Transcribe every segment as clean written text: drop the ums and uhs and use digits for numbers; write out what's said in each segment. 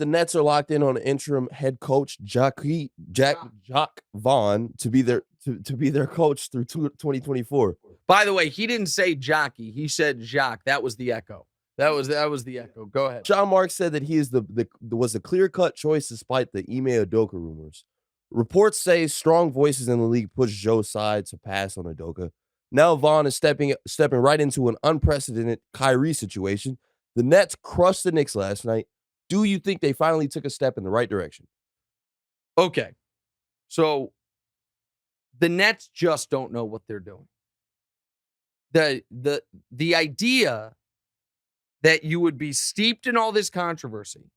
the Nets are locked in on interim head coach Jacque Vaughn to be their coach through 2024. By the way, he didn't say jockey. He said Jacque. That was the echo. That was the echo. Go ahead. Sean Marks said that he is was a clear-cut choice despite the Ime Udoka rumors. Reports say strong voices in the league push Joe's side to pass on Udoka. Now Vaughn is stepping right into an unprecedented Kyrie situation. The Nets crushed the Knicks last night. Do you think they finally took a step in the right direction? Okay. So the Nets just don't know what they're doing. The idea that you would be steeped in all this controversy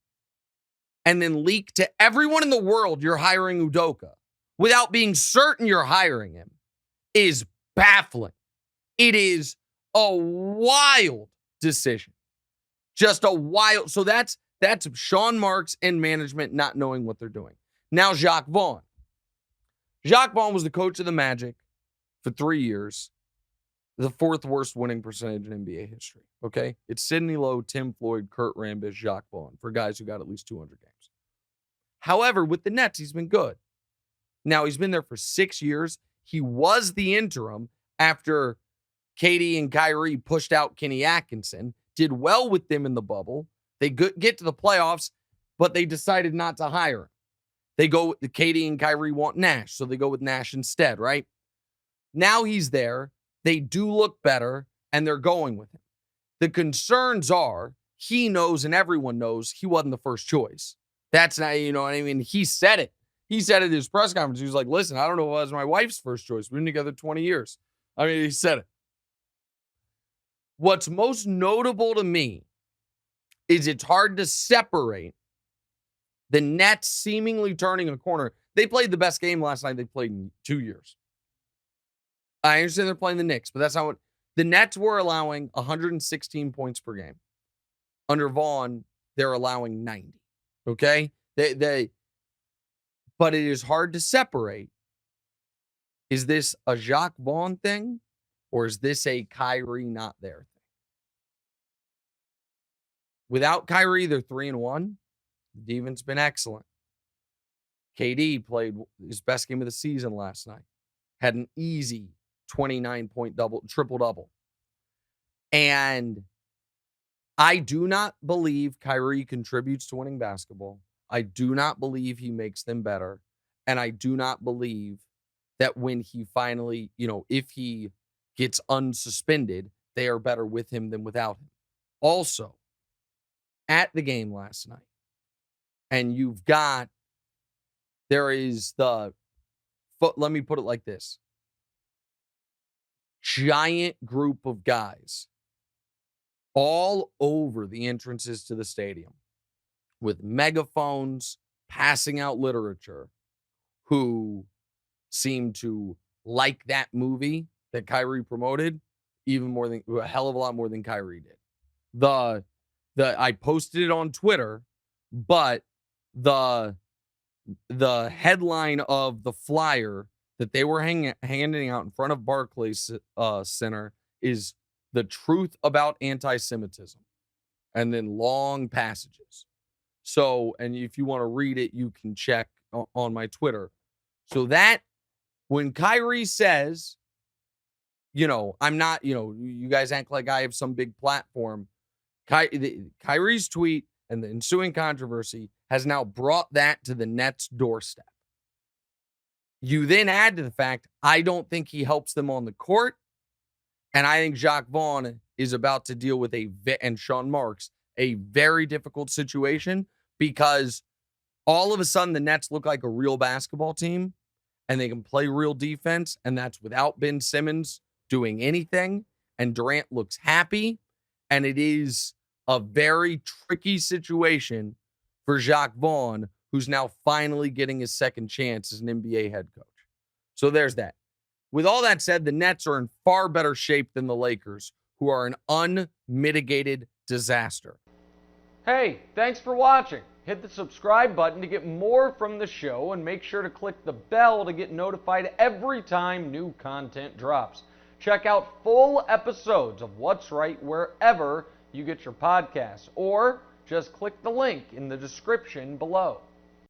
and then leak to everyone in the world you're hiring Udoka without being certain you're hiring him is baffling. It is a wild decision. Just a wild. So that's Sean Marks and management not knowing what they're doing. Now Jacque Vaughn. Jacque Vaughn was the coach of the Magic for 3 years. The 4th worst winning percentage in NBA history. Okay? It's Sidney Lowe, Tim Floyd, Kurt Rambis, Jacque Vaughn for guys who got at least 200 games. However, with the Nets, he's been good. Now, he's been there for 6 years. He was the interim after KD and Kyrie pushed out Kenny Atkinson, did well with them in the bubble. They get to the playoffs, but they decided not to hire him. They go, KD and Kyrie want Nash, so they go with Nash instead, right? Now he's there. They do look better, and they're going with him. The concerns are he knows and everyone knows he wasn't the first choice. That's not, you know what I mean? He said it. He said it at his press conference. He was like, listen, I don't know if it was my wife's first choice. We've been together 20 years. I mean, he said it. What's most notable to me is it's hard to separate the Nets seemingly turning a corner. They played the best game last night they played in 2 years. I understand they're playing the Knicks, but that's not what... The Nets were allowing 116 points per game. Under Vaughn, they're allowing 90. Okay? But it is hard to separate. Is this a Jacque Vaughn thing? Or is this a Kyrie not there thing? Without Kyrie, they're 3-1. The defense been excellent. KD played his best game of the season last night. Had an easy 29-point triple-double. And I do not believe Kyrie contributes to winning basketball. I do not believe he makes them better. And I do not believe that when he finally, if he gets unsuspended, they are better with him than without him. Also, at the game last night, and let me put it like this. Giant group of guys all over the entrances to the stadium with megaphones passing out literature who seem to like that movie that Kyrie promoted a hell of a lot more than Kyrie did. I posted it on Twitter, but the headline of the flyer that they were handing out in front of Barclays Center is the truth about anti-Semitism, and then long passages. So, and if you want to read it, you can check on my Twitter. So that when Kyrie says, I'm not, you guys act like I have some big platform. Kyrie's tweet and the ensuing controversy has now brought that to the Nets' doorstep. You then add to the fact, I don't think he helps them on the court. And I think Jacque Vaughn is about to deal with and Sean Marks, a very difficult situation because all of a sudden the Nets look like a real basketball team and they can play real defense. And that's without Ben Simmons doing anything. And Durant looks happy. And it is a very tricky situation for Jacque Vaughn, who's now finally getting his second chance as an NBA head coach. So there's that. With all that said, the Nets are in far better shape than the Lakers, who are an unmitigated disaster. Hey, thanks for watching. Hit the subscribe button to get more from the show and make sure to click the bell to get notified every time new content drops. Check out full episodes of What's Right wherever you get your podcasts, or just click the link in the description below.